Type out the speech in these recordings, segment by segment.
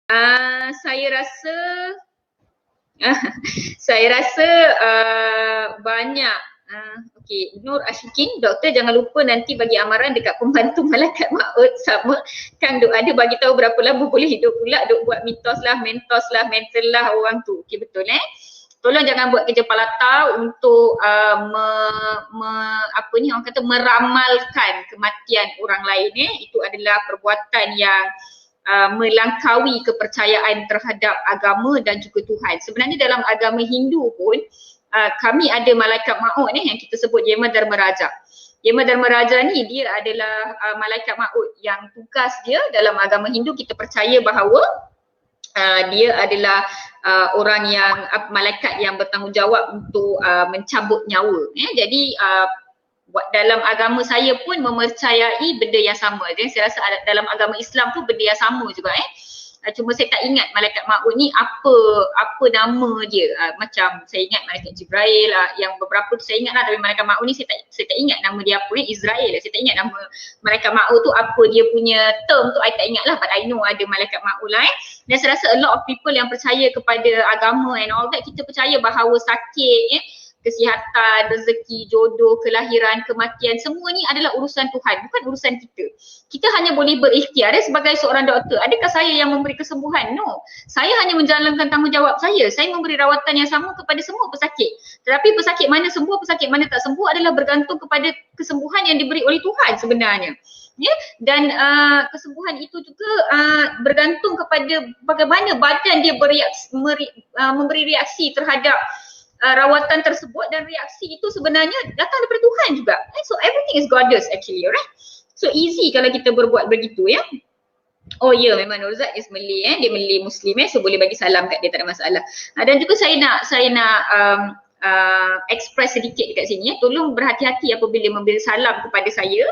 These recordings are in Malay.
Saya rasa saya rasa banyak. Okey, Nur Ashikin, doktor jangan lupa nanti bagi amaran dekat pembantu malaikat maut sama Kang Duk ada bagi tahu berapa lama boleh hidup pula, duk buat mitos lah, mentos lah, mental lah orang tu. Okey betul Tolong jangan buat kerja palatau untuk apa ni orang kata meramalkan kematian orang lain Itu adalah perbuatan yang melangkaui kepercayaan terhadap agama dan juga Tuhan. Sebenarnya dalam agama Hindu pun kami ada malaikat maut yang kita sebut Yema Dharmaraja. Yema Dharmaraja ni dia adalah malaikat maut yang tugas dia dalam agama Hindu kita percaya bahawa dia adalah orang yang malaikat yang bertanggungjawab untuk mencabut nyawa. Jadi dalam agama saya pun mempercayai benda yang sama. Jadi saya rasa dalam agama Islam pun benda yang sama juga Cuma saya tak ingat malaikat maut ni apa nama dia. Macam saya ingat malaikat Jibril yang beberapa tu saya ingat lah, tapi malaikat maut ni saya tak ingat nama dia apa Israel. Saya tak ingat nama malaikat maut tu apa dia punya term tu, I tak ingat lah, but I know ada malaikat maut lah Dan saya rasa a lot of people yang percaya kepada agama and all that, kita percaya bahawa sakit kesihatan, rezeki, jodoh, kelahiran, kematian, semua ni adalah urusan Tuhan, bukan urusan kita. Kita hanya boleh berikhtiar sebagai seorang doktor. Adakah saya yang memberi kesembuhan? No. Saya hanya menjalankan tanggungjawab saya. Saya memberi rawatan yang sama kepada semua pesakit. Tetapi pesakit mana sembuh, pesakit mana tak sembuh adalah bergantung kepada kesembuhan yang diberi oleh Tuhan sebenarnya. Dan kesembuhan itu juga bergantung kepada bagaimana badan dia memberi reaksi terhadap rawatan tersebut, dan reaksi itu sebenarnya datang daripada Tuhan juga. So everything is goddess actually, alright? So easy kalau kita berbuat begitu Oh ya, memang Nurzat is Malay dia Malay Muslim so boleh bagi salam kat dia, tak ada masalah. Dan juga saya nak express sedikit dekat sini tolong berhati-hati apabila memberi salam kepada saya.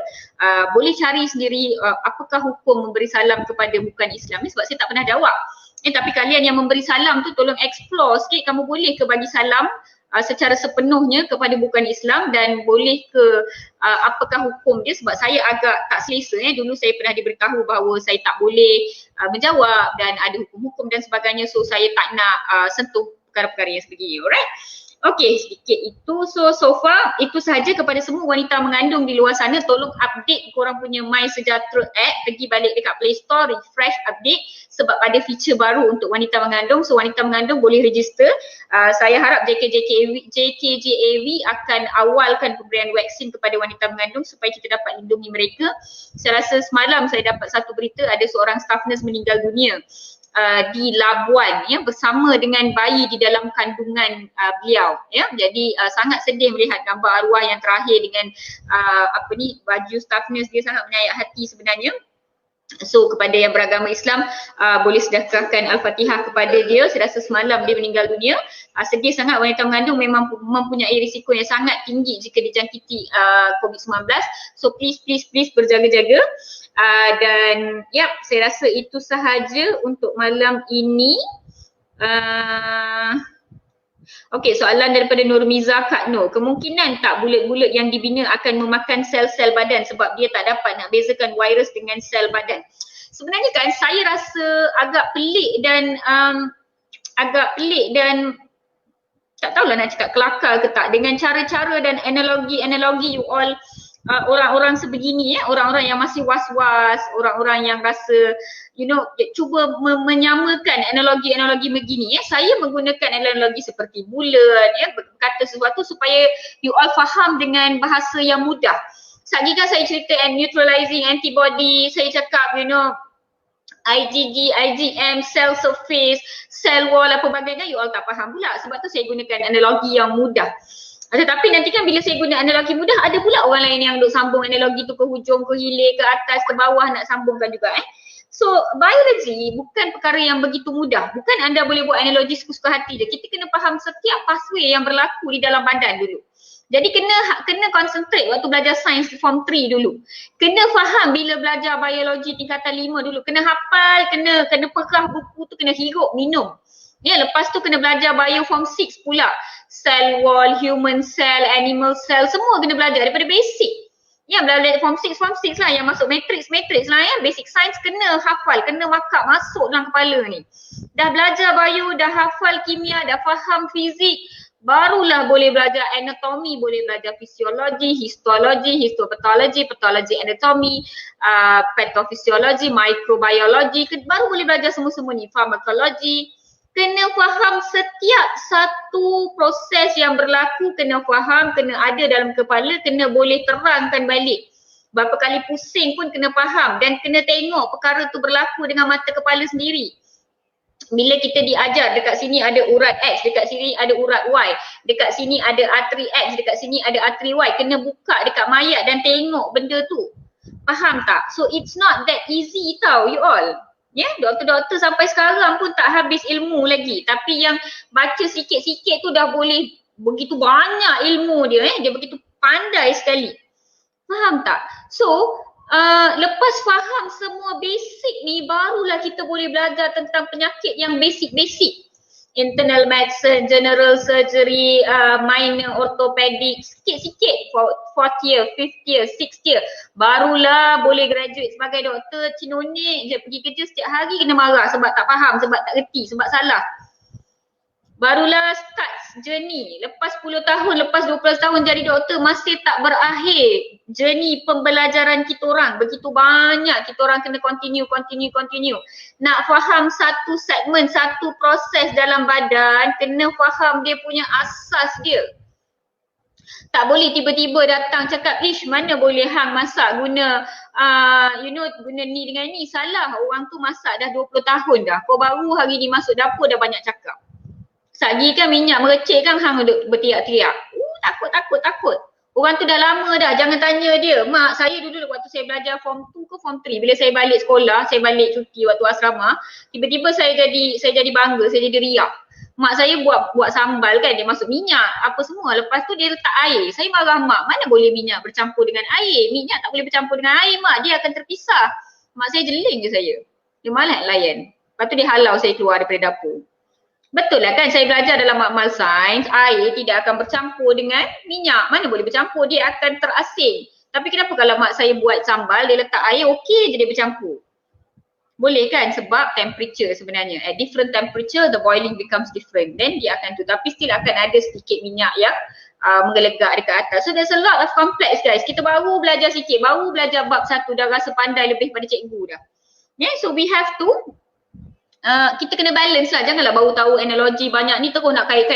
Boleh cari sendiri apakah hukum memberi salam kepada bukan Islam sebab saya tak pernah jawab. Tapi kalian yang memberi salam tu tolong explore sikit, kamu boleh ke bagi salam secara sepenuhnya kepada bukan Islam, dan boleh ke apakah hukum dia, sebab saya agak tak selesa dulu saya pernah diberitahu bahawa saya tak boleh menjawab dan ada hukum-hukum dan sebagainya, so saya tak nak sentuh perkara-perkara yang sebegini. Alright? Okey, sedikit itu. So far itu sahaja kepada semua wanita mengandung di luar sana. Tolong update korang punya My Sejahtera app, pergi balik dekat Play Store, refresh, update sebab ada feature baru untuk wanita mengandung. So wanita mengandung boleh register. Saya harap JKJAV akan awalkan pemberian vaksin kepada wanita mengandung supaya kita dapat lindungi mereka. Saya rasa semalam saya dapat satu berita ada seorang staff nurse meninggal dunia di Labuan bersama dengan bayi di dalam kandungan beliau jadi sangat sedih melihat gambar arwah yang terakhir dengan baju staff nurse dia, sangat menyayat hati sebenarnya. So kepada yang beragama Islam boleh sejahterakan Al-Fatihah kepada dia. Saya rasa semalam dia meninggal dunia. Sedih sangat, wanita mengandung memang mempunyai risiko yang sangat tinggi jika dijangkiti COVID-19. So please berjaga-jaga. Dan saya rasa itu sahaja untuk malam ini. Okey, soalan daripada Nurmiza Kak Nur. Kemungkinan tak bulat-bulat yang dibina akan memakan sel-sel badan sebab dia tak dapat nak bezakan virus dengan sel badan. Sebenarnya kan saya rasa agak pelik dan tak tahulah nak cakap kelakar ke tak dengan cara-cara dan analogi you all orang-orang sebegini orang-orang yang masih was-was, orang-orang yang rasa cuba menyamakan analogi-analogi begini saya menggunakan analogi seperti bulat berkata sesuatu supaya you all faham dengan bahasa yang mudah. Sekali kan saya cerita neutralizing antibody, saya cakap IgG, IgM, cell surface, cell wall apa sebagainya, you all tak faham pula. Sebab tu saya gunakan analogi yang mudah. Tetapi nanti kan bila saya guna analogi mudah, ada pula orang lain yang duk sambung analogi tu ke hujung, ke hilir, ke atas, ke bawah nak sambungkan juga So biologi bukan perkara yang begitu mudah. Bukan anda boleh buat analogi suka-suka hati je. Kita kena faham setiap pathway yang berlaku di dalam badan dulu. Jadi kena concentrate waktu belajar sains form 3 dulu. Kena faham bila belajar biologi tingkatan 5 dulu. Kena hafal, kena perah buku tu, kena hirup, minum. Lepas tu kena belajar bio form 6 pula. Cell wall, human cell, animal cell, semua kena belajar daripada basic. Ya, belajar form 6 lah yang masuk matrix lah ya. Basic science kena hafal, kena makap masuk dalam kepala ni. Dah belajar bio, dah hafal kimia, dah faham fizik, barulah boleh belajar anatomi, boleh belajar fisiologi, histologi, histopatologi, patologi anatomi, pathofisiologi, microbiologi, baru boleh belajar semua-semua ni, farmakologi. Kena faham setiap satu proses yang berlaku, kena faham, kena ada dalam kepala, kena boleh terangkan balik. Berapa kali pusing pun kena faham dan kena tengok perkara tu berlaku dengan mata kepala sendiri. Bila kita diajar dekat sini ada urat X, dekat sini ada urat Y, dekat sini ada arteri X, dekat sini ada arteri Y, kena buka dekat mayat dan tengok benda tu. Faham tak? So it's not that easy tau you all. Ya, doktor-doktor sampai sekarang pun tak habis ilmu lagi. Tapi yang baca sikit-sikit tu dah boleh begitu banyak ilmu dia. Dia begitu pandai sekali. Faham tak? So, lepas faham semua basic ni, barulah kita boleh belajar tentang penyakit yang basic-basic. Internal medicine, general surgery, minor orthopedic, sikit-sikit 4th year, 5th year, 6th year. Barulah boleh graduate sebagai doktor, cinonik je pergi kerja setiap hari kena marah sebab tak faham, sebab tak reti, sebab salah. Barulah start journey. Lepas 10 tahun, lepas 12 tahun jadi doktor masih tak berakhir journey pembelajaran kita orang. Begitu banyak kita orang kena continue. Nak faham satu segmen, satu proses dalam badan, kena faham dia punya asas dia. Tak boleh tiba-tiba datang cakap, ish mana boleh hang masak guna guna ni dengan ni. Salah, orang tu masak dah 20 tahun dah. Kau baru hari ni masuk dapur dah banyak cakap. Sagi kan minyak merecik kan hang duduk berteriak-teriak. Takut. Orang tu dah lama dah, jangan tanya dia. Mak saya dulu waktu saya belajar form 2 ke form 3, bila saya balik sekolah, saya balik cuti waktu asrama, tiba-tiba saya jadi bangga, saya jadi riak. Mak saya buat sambal kan, dia masuk minyak, apa semua. Lepas tu dia letak air. Saya marah mak, mana boleh minyak bercampur dengan air? Minyak tak boleh bercampur dengan air mak, dia akan terpisah. Mak saya jeling je saya. Dia malas layan. Lepas tu dia halau saya keluar daripada dapur. Betul lah kan, saya belajar dalam makmal sains, air tidak akan bercampur dengan minyak. Mana boleh bercampur, dia akan terasing. Tapi kenapa kalau mak saya buat sambal, dia letak air, okey je dia bercampur. Boleh kan, sebab temperature sebenarnya. At different temperature, the boiling becomes different. Then dia akan tu, tapi still akan ada sedikit minyak yang menggelegak dekat atas. So there's a lot of complex guys. Kita baru belajar sikit, baru belajar bab 1 dah rasa pandai lebih pada cikgu dah. Yeah, so we have to kita kena balance lah, janganlah baru tahu analogi banyak ni terus nak kait.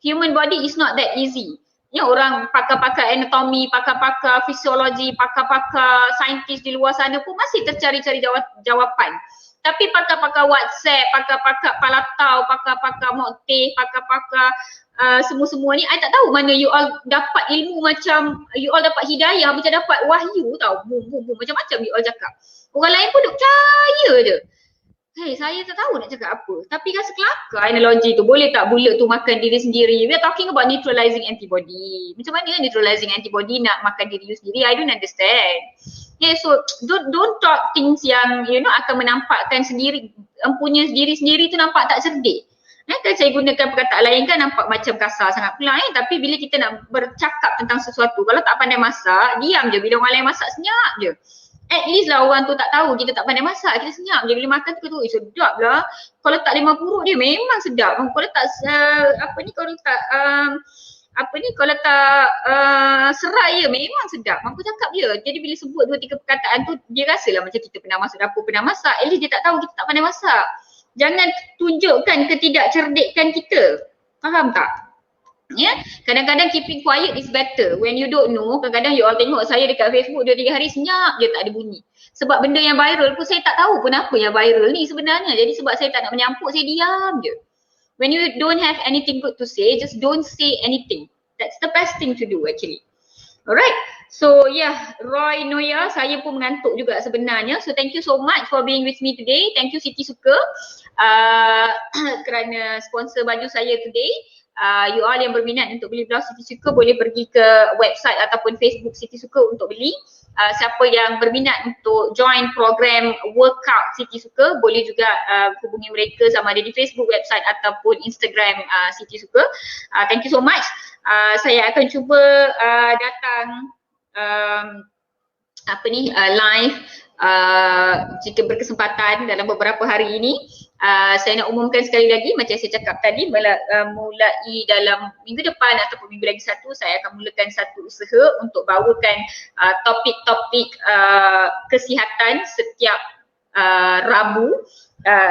Human body is not that easy. Ya, orang pakar-pakar anatomi, pakar-pakar fisiologi, pakar-pakar saintis di luar sana pun masih tercari-cari jawapan. Tapi pakar-pakar WhatsApp, pakar-pakar Palatau, pakar-pakar Mokte, pakar-pakar semua-semua ni, I tak tahu mana you all dapat ilmu macam, you all dapat hidayah macam dapat wahyu tau. Boom, macam-macam you all cakap. Orang lain pun duk percaya je. Hey, saya tak tahu nak cakap apa. Tapi rasa kelakar analogi tu. Boleh tak bulat tu makan diri sendiri? We are talking about neutralizing antibody. Macam mana neutralizing antibody nak makan diri you sendiri? I don't understand. Okay, so don't talk things yang akan menampakkan sendiri, empunya diri sendiri tu nampak tak cerdik. Kan saya gunakan perkataan lain kan nampak macam kasar sangat pula tapi bila kita nak bercakap tentang sesuatu, kalau tak pandai masak, diam je. Bila orang lain masak, senyap je. At least lah orang tu tak tahu kita tak pandai masak, kita senyap je. Bila makan tu sedap lah. Kalau tak limau purut dia memang sedap. Kalau tak kalau tak serai ya memang sedap. Mampu cakap je. Jadi bila sebut 2-3 perkataan tu, dia rasalah macam kita pernah masuk dapur, pernah masak. At least dia tak tahu kita tak pandai masak. Jangan tunjukkan ketidakcerdikan kita. Faham tak? Ya, kadang-kadang keeping quiet is better. When you don't know, kadang-kadang you all tengok saya dekat Facebook 2-3 hari senyap je tak ada bunyi. Sebab benda yang viral pun saya tak tahu pun apa yang viral ni sebenarnya. Jadi sebab saya tak nak menyampuk, saya diam je. When you don't have anything good to say, just don't say anything. That's the best thing to do actually. Alright, so yeah, Roy Noya, saya pun mengantuk juga sebenarnya. So thank you so much for being with me today. Thank you Siti Suka kerana sponsor baju saya today. You all yang berminat untuk beli blouse Siti Suka boleh pergi ke website ataupun Facebook Siti Suka untuk beli. Siapa yang berminat untuk join program workout Siti Suka boleh juga hubungi mereka sama ada di Facebook, website ataupun Instagram Siti Suka. Thank you so much. Saya akan cuba datang live jika berkesempatan dalam beberapa hari ini. Saya nak umumkan sekali lagi macam saya cakap tadi, mulai dalam minggu depan ataupun minggu lagi satu, saya akan mulakan satu usaha untuk bawakan topik-topik kesihatan setiap Rabu.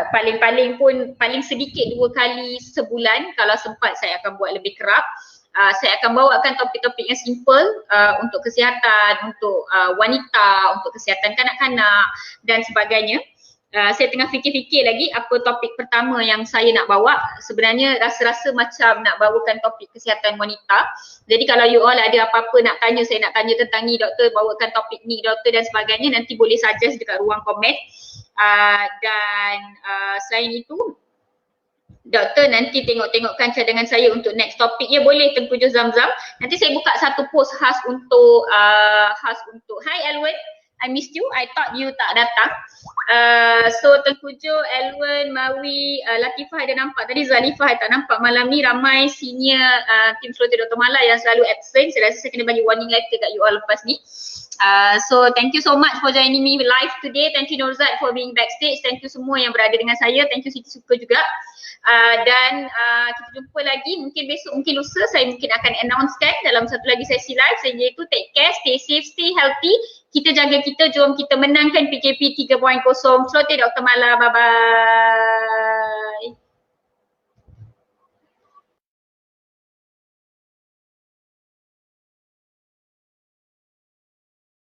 Paling sedikit 2 kali sebulan, kalau sempat saya akan buat lebih kerap. Saya akan bawakan topik-topik yang simple untuk kesihatan, untuk wanita, untuk kesihatan kanak-kanak dan sebagainya. Saya tengah fikir-fikir lagi apa topik pertama yang saya nak bawa. Sebenarnya rasa-rasa macam nak bawakan topik kesihatan wanita. Jadi kalau you all ada apa-apa nak tanya, saya nak tanya tentang ni doktor, bawakan topik ni doktor dan sebagainya, nanti boleh suggest dekat ruang komen. Dan selain itu, doktor nanti tengok-tengokkan cadangan saya untuk next topik. Ya boleh Tengku Jo Zamzam. Nanti saya buka satu post khas untuk Hi Elwin, I missed you. I thought you tak datang. So Tengku Jo, Elwin, Mawi, Latifah ada nampak tadi, Zalifah tak nampak malam ni. Ramai senior tim Slaughter Dr. Mala yang selalu absent. Saya rasa saya kena bagi warning letter kat you all lepas ni. So thank you so much for joining me live today. Thank you Norzat for being backstage. Thank you semua yang berada dengan saya. Thank you Siti Suka juga. Dan kita jumpa lagi mungkin besok, mungkin lusa saya mungkin akan announcekan dalam satu lagi sesi live saya, iaitu take care, stay safe, stay healthy. Kita jaga kita, jom kita menangkan PKP 3.0. Slaughter Dr. Mala, bye bye.